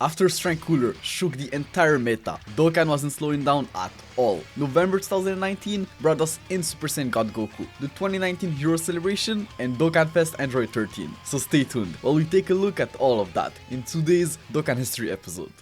After Strength Cooler shook the entire meta, Dokkan wasn't slowing down at all. November 2019 brought us in Super Saiyan God Goku, the 2019 Hero Celebration, and Dokkanfest Android 13. So stay tuned while we take a look at all of that in today's Dokkan History episode.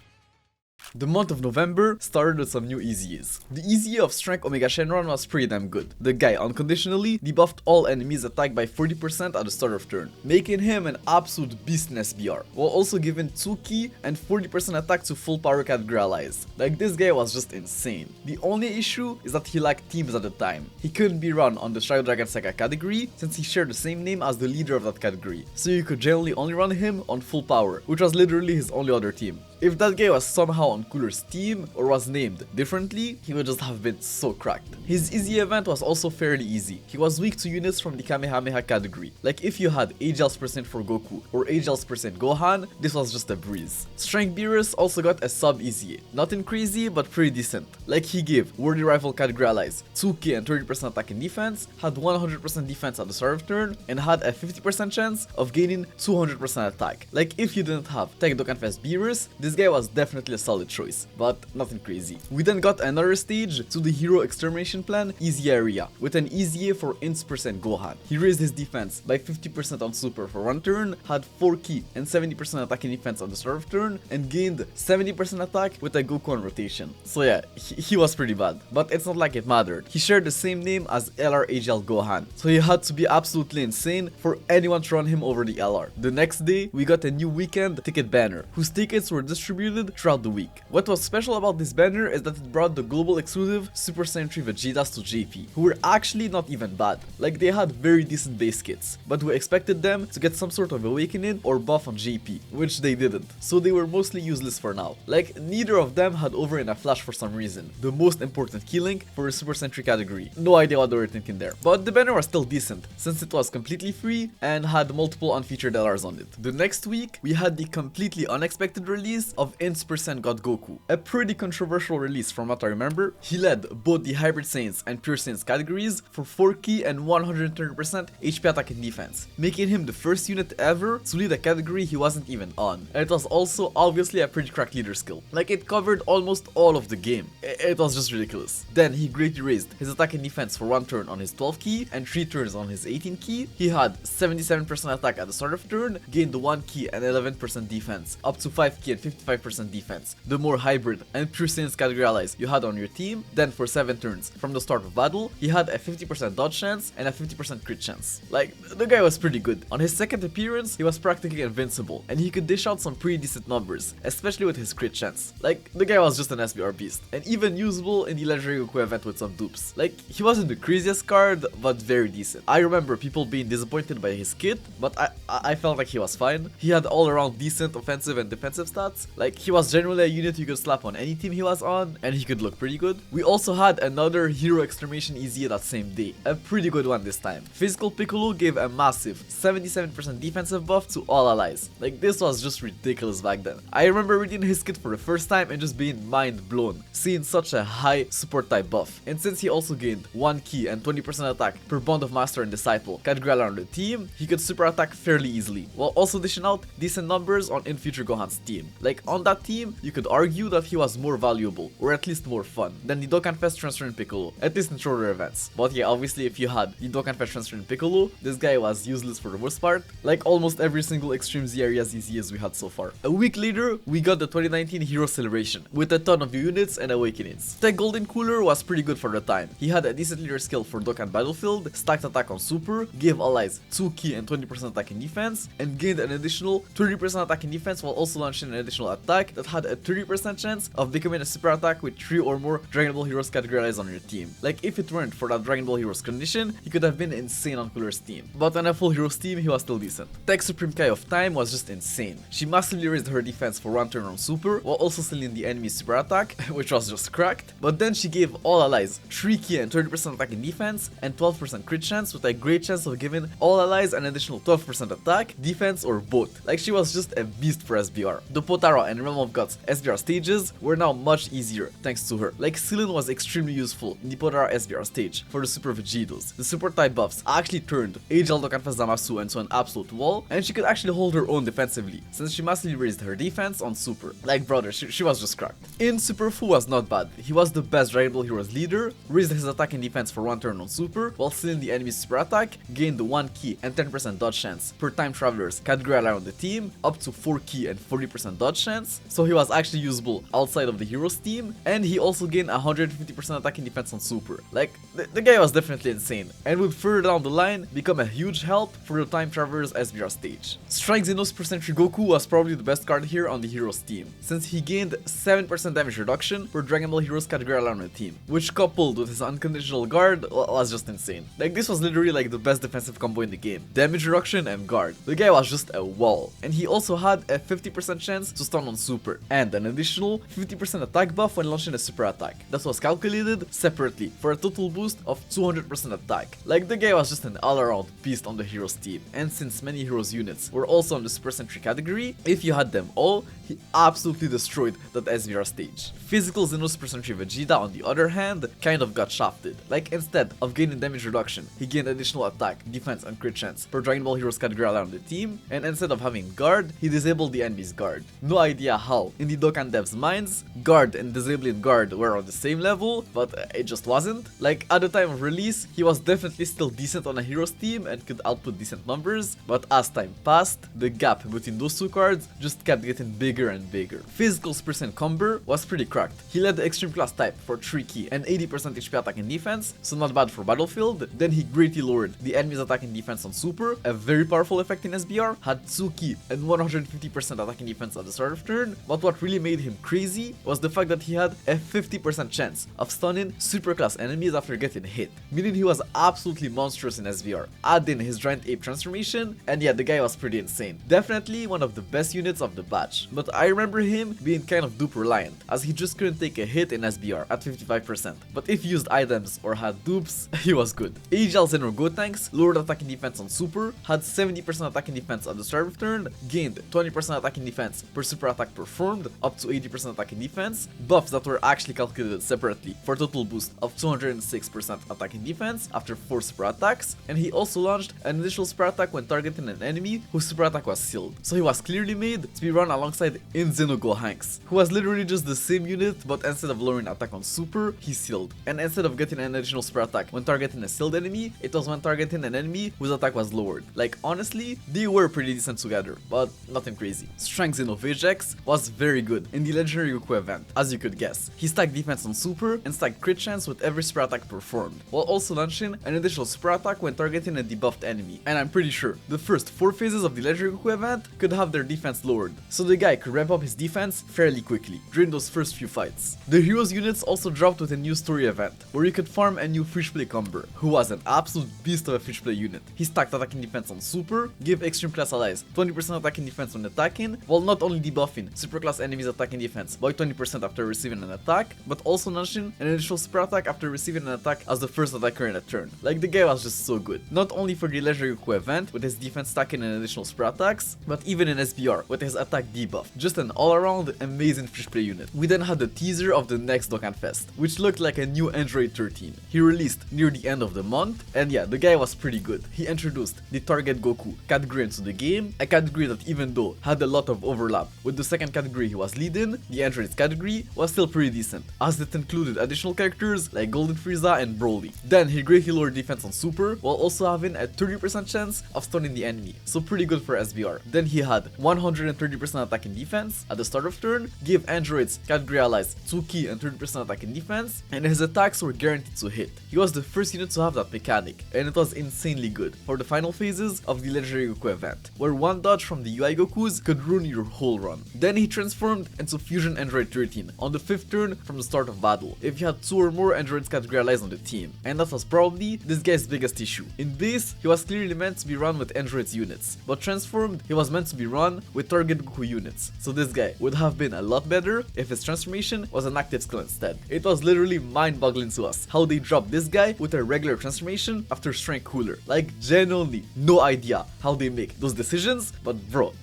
The month of November started with some new EZAs. The EZA of Strength Omega Shenron was pretty damn good. The guy unconditionally debuffed all enemies attack by 40% at the start of turn, making him an absolute beast in SBR, while also giving 2 key and 40% attack to full power category allies. Like, this guy was just insane. The only issue is that he lacked teams at the time. He couldn't be run on the Shadow Dragon Saga category since he shared the same name as the leader of that category, so you could generally only run him on full power, which was literally his only other team. If that guy was somehow on Cooler's team or was named differently, he would just have been so cracked. His EZA event was also fairly easy. He was weak to units from the Kamehameha category. Like, if you had AGL's % for Goku or AGL's % Gohan, this was just a breeze. Strength Beerus also got a sub EZA. Nothing crazy, but pretty decent. Like, he gave Worthy Rival category allies 2k and 30% attack and defense, had 100% defense at the start of turn, and had a 50% chance of gaining 200% attack. Like, if you didn't have Tech Dokkanfest Beerus, this guy was definitely a solid choice, but nothing crazy. We then got another stage to the Hero Extermination Plan EZA area, with an EZA for INT % Gohan. He raised his defense by 50% on Super for one turn, had 4 key and 70% attack and defense on the start of turn, and gained 70% attack with a Goku on rotation. So yeah, he was pretty bad, but it's not like it mattered. He shared the same name as LR AGL Gohan, so he had to be absolutely insane for anyone to run him over the LR. The next day, we got a new weekend ticket banner, whose tickets were distributed throughout the week. What was special about this banner is that it brought the global exclusive Super Saiyan 3 Vegetas to JP, who were actually not even bad. Like, they had very decent base kits, but we expected them to get some sort of awakening or buff on JP, which they didn't, so they were mostly useless for now. Like, neither of them had over in a flash for some reason, the most important key link for a Super Saiyan 3 category. No idea what they were thinking there, but the banner was still decent, since it was completely free and had multiple unfeatured LRs on it. The next week, we had the completely unexpected release of INT % God Goku, a pretty controversial release from what I remember. He led both the Hybrid Saiyans and Pure Saiyans categories for 4 key and 130% HP attack and defense, making him the first unit ever to lead a category he wasn't even on. And it was also obviously a pretty cracked leader skill. Like, it covered almost all of the game. It was just ridiculous. Then he greatly raised his attack and defense for 1 turn on his 12 key and 3 turns on his 18 key. He had 77% attack at the start of turn, gained 1 key and 11% defense, up to 5 key and 55% defense. The more Hybrid and Pure Saiyans category allies you had on your team, then for 7 turns from the start of battle, he had a 50% dodge chance and a 50% crit chance. Like, the guy was pretty good. On his second appearance, he was practically invincible, and he could dish out some pretty decent numbers, especially with his crit chance. Like, the guy was just an SBR beast, and even usable in the Legendary Goku event with some dupes. Like, he wasn't the craziest card, but very decent. I remember people being disappointed by his kit, but I felt like he was fine. He had all around decent offensive and defensive stats. Like, he was generally a unit you could slap on any team he was on, and he could look pretty good. We also had another Hero Extermination EZA that same day, a pretty good one this time. Physical Piccolo gave a massive 77% defensive buff to all allies. Like, this was just ridiculous back then. I remember reading his kit for the first time and just being mind blown, seeing such a high support type buff. And since he also gained 1 key and 20% attack per Bond of Master and Disciple category around the team, he could super attack fairly easily, while also dishing out decent numbers on in future Gohan's team. Like, on that team, you could argue that he was more valuable, or at least more fun, than the Dokkanfest Transferring Piccolo, at least in shorter events. But yeah, obviously if you had the Dokkanfest Transferring Piccolo, this guy was useless for the most part, like almost every single Extreme Z area EZAs we had so far. A week later, we got the 2019 Hero Celebration, with a ton of new units and awakenings. Tech Golden Cooler was pretty good for the time. He had a decent leader skill for Dokkan Battlefield, stacked attack on Super, gave allies 2 key and 20% attack and defense, and gained an additional 30% attack and defense while also launching an additional attack that had a 30% chance of becoming a super attack with 3 or more Dragon Ball Heroes category allies on your team. Like, if it weren't for that Dragon Ball Heroes condition, he could have been insane on Cooler's team. But on a full Heroes team, he was still decent. Tech Supreme Kai of Time was just insane. She massively raised her defense for 1 turn on Super, while also sealing the enemy's super attack, which was just cracked. But then she gave all allies 3 key and 30% attack and defense, and 12% crit chance, with a great chance of giving all allies an additional 12% attack, defense, or both. Like, she was just a beast for SBR. The Potara and Realm of Gods SBR SBR stages were now much easier thanks to her. Like Saiyan was extremely useful in the Podara SBR stage for the Super Vegetos. The super type buffs actually turned AGL Dokkanfest Zamasu into an absolute wall, and she could actually hold her own defensively since she massively raised her defense on Super. Like brother, she was just cracked. In Super, Fu was not bad. He was the best Dragon Ball Heroes leader, raised his attack and defense for 1 turn on Super, while sealing the enemy's super attack, gained 1 key and 10% dodge chance per time travelers category around the team, up to 4 key and 40% dodge chance, so he was actually usable outside of the heroes team, and he also gained 150% attack and defense on Super. Like, the guy was definitely insane, and would further down the line become a huge help for the time travelers SBR stage. Strike Xeno Super Sentry Goku was probably the best card here on the heroes team, since he gained 7% damage reduction per Dragon Ball Heroes category around the team, which coupled with his unconditional guard was just insane. Like, this was literally like the best defensive combo in the game. Damage reduction and guard. The guy was just a wall, and he also had a 50% chance to stun on Super, and an additional 50% attack buff when launching a super attack. That was calculated separately for a total boost of 200% attack. Like, the guy was just an all-around beast on the heroes team, and since many heroes units were also on the Super Sentry category, if you had them all, he absolutely destroyed that SBR stage. Physical Xeno Super Sentry Vegeta, on the other hand, kind of got shafted. Like, instead of gaining damage reduction, he gained additional attack, defense, and crit chance per Dragon Ball Heroes category around the team, and instead of having guard, he disabled the enemy's guard. No idea how. In the Dokkan devs' minds, guard and disabling guard were on the same level, but it just wasn't. Like, at the time of release, he was definitely still decent on a heroes team and could output decent numbers, but as time passed, the gap between those two cards just kept getting bigger and bigger. Physical Super Saiyan Comber was pretty cracked. He led the extreme class type for 3 key and 80% HP attack and defense, so not bad for battlefield. Then he greatly lowered the enemy's attack and defense on Super, a very powerful effect in SBR, had 2 key and 150% attack and defense at the start of turn, but what really made him crazy was the fact that he had a 50% chance of stunning super class enemies after getting hit, meaning he was absolutely monstrous in SBR. Add in his giant ape transformation, and yeah, the guy was pretty insane. Definitely one of the best units of the batch, but I remember him being kind of dupe reliant, as he just couldn't take a hit in SBR at 55%, but if he used items or had dupes, he was good. AGL Zenro Gotenks lowered attack and defense on Super, had 70% attack and defense at the start of turn, gained 20% attack and defense per super attack performed, up to 80% attack and defense, buffs that were actually calculated separately for a total boost of 206% attack and defense after 4 super attacks, and he also launched an additional super attack when targeting an enemy whose super attack was sealed. So he was clearly made to be run alongside INT SSG Goku, who was literally just the same unit, but instead of lowering attack on Super, he sealed. And instead of getting an additional super attack when targeting a sealed enemy, it was when targeting an enemy whose attack was lowered. Like, honestly, they were pretty decent together, but nothing crazy. Strength Xeno Vegex was very good in the Legendary Goku event, as you could guess. He stacked defense on Super and stacked crit chance with every super attack performed, while also launching an additional super attack when targeting a debuffed enemy. And I'm pretty sure the first 4 phases of the Legendary Goku event could have their defense lowered, so the guy could ramp up his defense fairly quickly during those first few fights. The heroes units also dropped with a new story event, where you could farm a new Freshplay Comber, who was an absolute beast of a Freshplay unit. He stacked attack and defense on Super, gave extreme class allies 20% attack and defense when attacking, while not only debuffing super class enemies attack and defense by 20% after receiving an attack, but also launching an additional super attack after receiving an attack as the first attacker in a turn. Like, the guy was just so good, not only for the Legendary Goku event with his defense stacking and additional super attacks, but even in SBR with his attack debuff. Just an all-around amazing Freshplay unit. We then had the teaser of the next Dokkanfest, which looked like a new Android 13. He released near the end of the month, and yeah, the guy was pretty good. He introduced the Target Goku category into the game, a category that, even though had a lot of overlap with the second category he was leading, the Androids category, was still pretty decent, as it included additional characters like Golden Frieza and Broly. Then he greatly lowered defense on Super, while also having a 30% chance of stunning the enemy, so pretty good for SBR. Then he had 130% attack and defense at the start of turn, gave androids category allies 2 key and 30% attack and defense, and his attacks were guaranteed to hit. He was the first unit to have that mechanic, and it was insanely good for the final phases of the Legendary Goku event, where one dodge from the UI Gokus could ruin your whole run. Then he transformed into Fusion Android 13 on the 5th turn from the start of battle, if you had 2 or more androids category allies on the team, and that was probably this guy's biggest issue. In base, he was clearly meant to be run with androids units, but transformed, he was meant to be run with Target Goku units, so this guy would have been a lot better if his transformation was an active skill instead. It was literally mind-boggling to us how they dropped this guy with a regular transformation after Strength Cooler. Like, genuinely no idea how they make those decisions, but bro,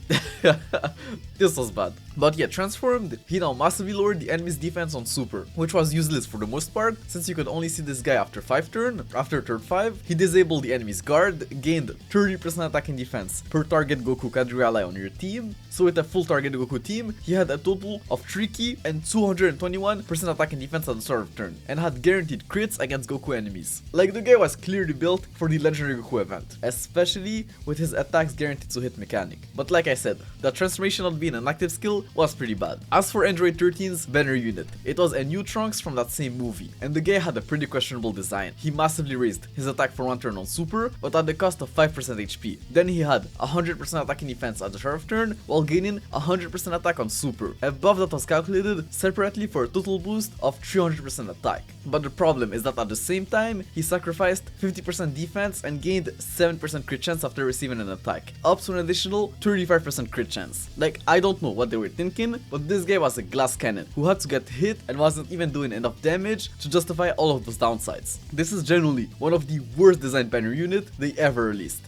this was bad. But yeah, transforming transformed, he now massively lowered the enemy's defense on Super, which was useless for the most part since you could only see this guy after 5 turn. After turn 5, he disabled the enemy's guard, gained 30% attack and defense per target Goku Cadre ally on your team. So with a full target Goku team, he had a total of 3 key and 221% attack and defense at the start of turn, and had guaranteed crits against Goku enemies. Like, the guy was clearly built for the legendary Goku event, especially with his attacks guaranteed to hit mechanic. But like I said, the transformation not being an active skill was pretty bad. As for Android 13's banner unit, it was a new Trunks from that same movie, and the guy had a pretty questionable design. He massively raised his attack for 1 turn on Super, but at the cost of 5% HP. Then he had 100% attack and defense at the start of turn, while gaining 100% attack on Super. A buff that was calculated separately for a total boost of 300% attack. But the problem is that at the same time, he sacrificed 50% defense and gained 7% crit chance after receiving an attack, up to an additional 35% crit chance. Like, I don't know what they were thinking, but this guy was a glass cannon who had to get hit and wasn't even doing enough damage to justify all of those downsides. This is genuinely one of the worst designed banner unit they ever released.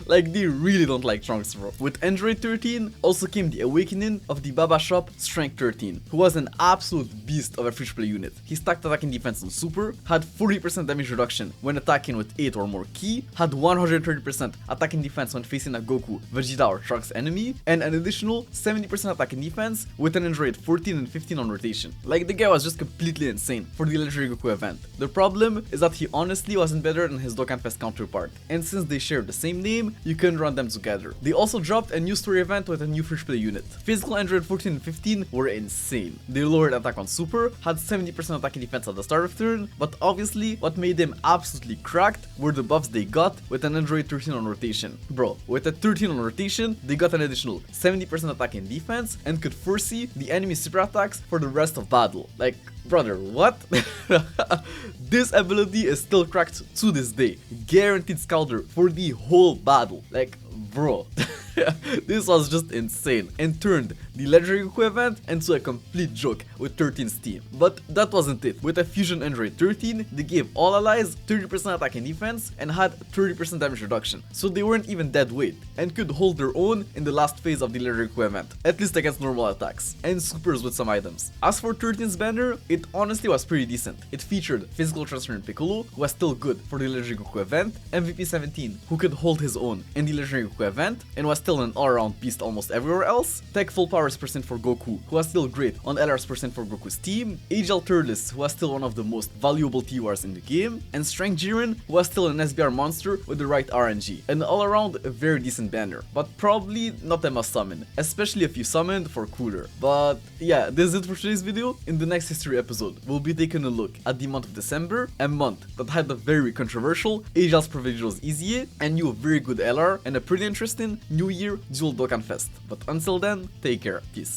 Like, they really don't like Trunks, bro. With Android 13 also came the awakening of the Baba Shop Strength 13, who was an absolute beast of a free-to-play unit. He stacked attack and defense on Super, had 40% damage reduction when attacking with 8 or more ki, had 130% attack and defense when facing a Goku, Vegeta or Trunks enemy, and an additional 70% attack and defense with an Android 14 and 15 on rotation. Like, the guy was just completely insane for the legendary Goku event. The problem is that he honestly wasn't better than his Dokkanfest counterpart, and since they share the same name, you couldn't run them together. They also dropped a new story event with a new free-to-play unit. Physical Android 14 and 15 were insane. They lowered attack on Super, had 70% attack and defense at the start of turn, but obviously what made them absolutely cracked were the buffs they got with an Android 13 on rotation. Bro, with a 13 on rotation, they got an additional 70% attack and defense and could foresee the enemy's super attacks for the rest of battle. Like, brother, what? This ability is still cracked to this day. Guaranteed Scalder for the whole battle. Like, bro. This was just insane and turned the legendary Goku event into a complete joke with 13's team. But that wasn't it. With a Fusion Android 13, they gave all allies 30% attack and defense and had 30% damage reduction, so they weren't even dead weight and could hold their own in the last phase of the legendary Goku event, at least against normal attacks, and supers with some items. As for 13's banner, it honestly was pretty decent. It featured physical transferring Piccolo, who was still good for the legendary Goku event, MVP 17, who could hold his own in the legendary Goku event and was still an all-around beast almost everywhere else, Tech Full Powers % for Goku, who was still great on LRs % for Goku's team, AGL Android, who was still one of the most valuable TURs in the game, and Strength Jiren, who was still an SBR monster with the right RNG. An all-around very decent banner, but probably not a must summon, especially if you summoned for cooler. But yeah, this is it for today's video. In the next history episode, we'll be taking a look at the month of December, a month that had a very controversial AGL's Provincials EZA, a new very good LR, and a pretty interesting New Year dual Dokkanfest. But until then, take care. Peace.